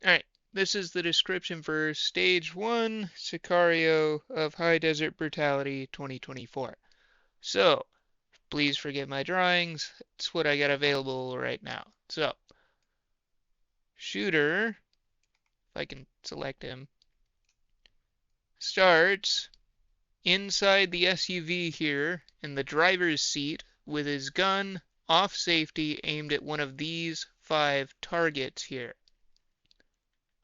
Alright, this is the description for Stage 1 Sicario of High Desert Brutality 2024. So, please forgive my drawings, it's what I got available right now. So, shooter, if I can select him, starts inside the SUV here in the driver's seat with his gun off safety aimed at one of these 5 targets here.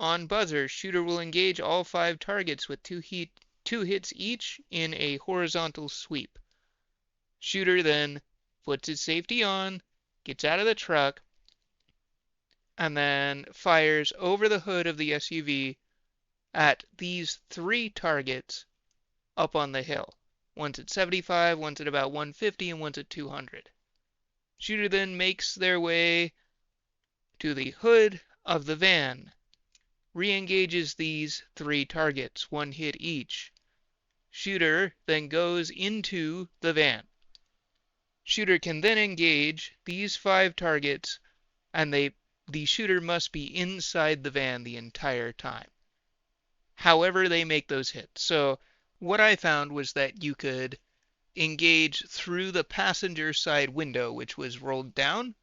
On buzzer, shooter will engage all 5 targets with 2 hits each in a horizontal sweep. Shooter then puts his safety on, gets out of the truck, and then fires over the hood of the SUV at these 3 targets up on the hill. One's at 75, one's at about 150, and one's at 200. Shooter then makes their way to the hood of the van, re-engages these 3 targets, 1 hit each. Shooter then goes into the van. Shooter can then engage these 5 targets, and the shooter must be inside the van the entire time. However they make those hits. So what I found was that you could engage through the passenger side window, which was rolled down.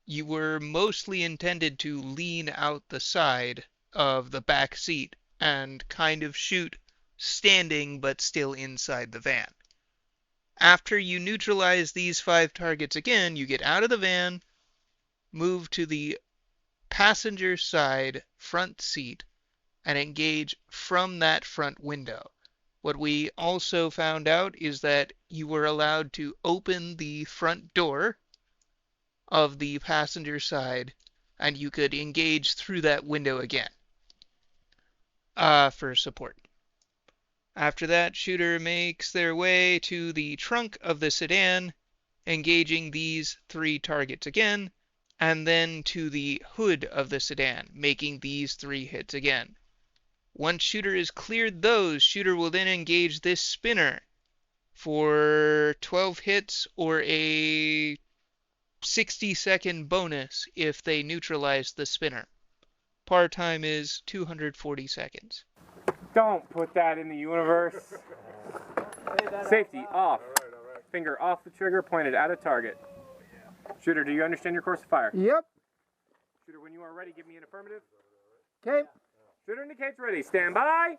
You were mostly intended to lean out the side of the back seat and kind of shoot standing but still inside the van. After you neutralize these 5 targets again, you get out of the van, move to the passenger side front seat, and engage from that front window. What we also found out is that you were allowed to open the front door of the passenger side, and you could engage through that window again for support. After that, shooter makes their way to the trunk of the sedan, engaging these 3 targets again, and then to the hood of the sedan, making these 3 hits again. Once shooter has cleared those, shooter will then engage this spinner for 12 hits or a 60-second bonus if they neutralize the spinner. Par time is 240 seconds. Don't put that in the universe. Safety off. Finger off the trigger, pointed at a target. Shooter, do you understand your course of fire? Yep. Shooter, when you are ready, give me an affirmative. Okay. Shooter indicates ready. Stand by.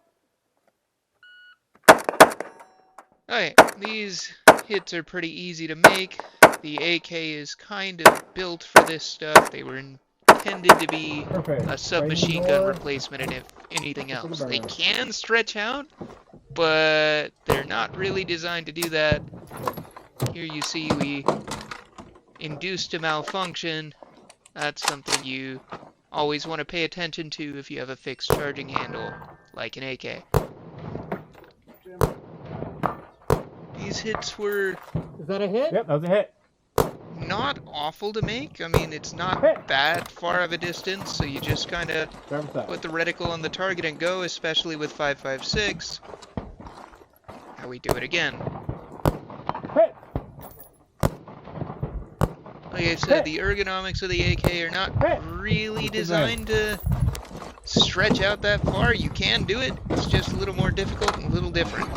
Okay, these hits are pretty easy to make. The AK is kind of built for this stuff. They were intended to be a submachine gun replacement, and if anything else. They can stretch out, but they're not really designed to do that. Here you see we induced a malfunction. That's something you always want to pay attention to if you have a fixed charging handle, like an AK. These hits were... Is that a hit? Yep, that was a hit. Not awful to make. I mean, it's not that far of a distance, so you just kind of put the reticle on the target and go, especially with 5.56. Now we do it again. Hit. Like I said, the ergonomics of the AK are not really designed to stretch out that far. You can do it, it's just a little more difficult and a little different.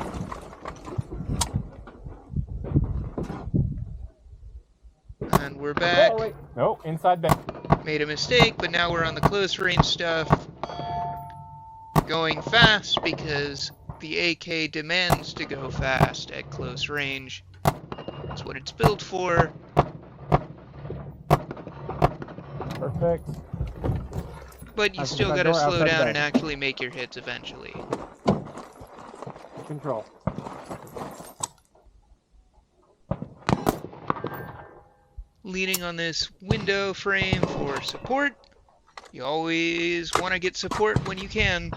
And we're back. Oh, wait. No, inside bed. Made a mistake, but now we're on the close range stuff. Going fast because the AK demands to go fast at close range. That's what it's built for. Perfect. But you still gotta slow down and actually make your hits eventually. Control. Leaning on this window frame for support. You always want to get support when you can,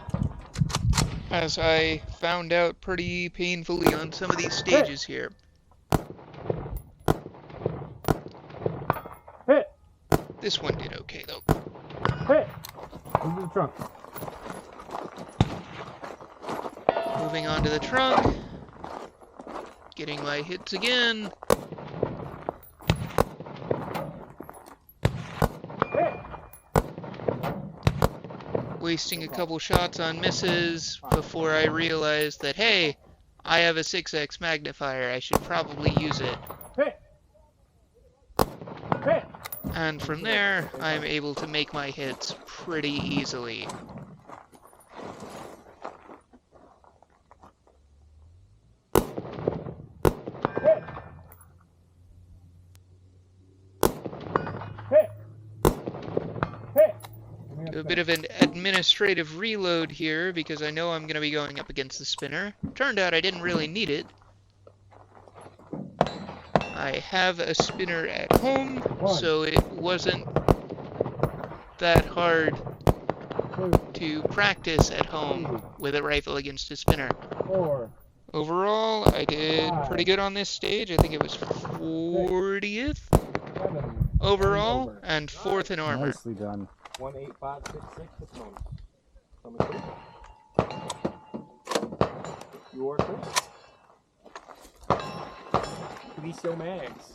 as I found out pretty painfully on some of these stages here. Hit. This one did okay though. Hit. Into the trunk. Moving on to the trunk. Getting my hits again. wasting a couple shots on misses before I realized that, hey, I have a 6x magnifier, I should probably use it. Hit. Hit. And from there, I'm able to make my hits pretty easily. Hit. Hit. Hit. Do a bit of an administrative reload here because I know I'm going to be going up against the spinner. Turned out I didn't really need it. I have a spinner at home, so it wasn't that hard to practice at home with a rifle against a spinner. 4. Overall, I did pretty good on this stage. I think it was 40th 7. overall and 4th in armor. Nicely done. 18566 opponents. Your turn. Policio Mags.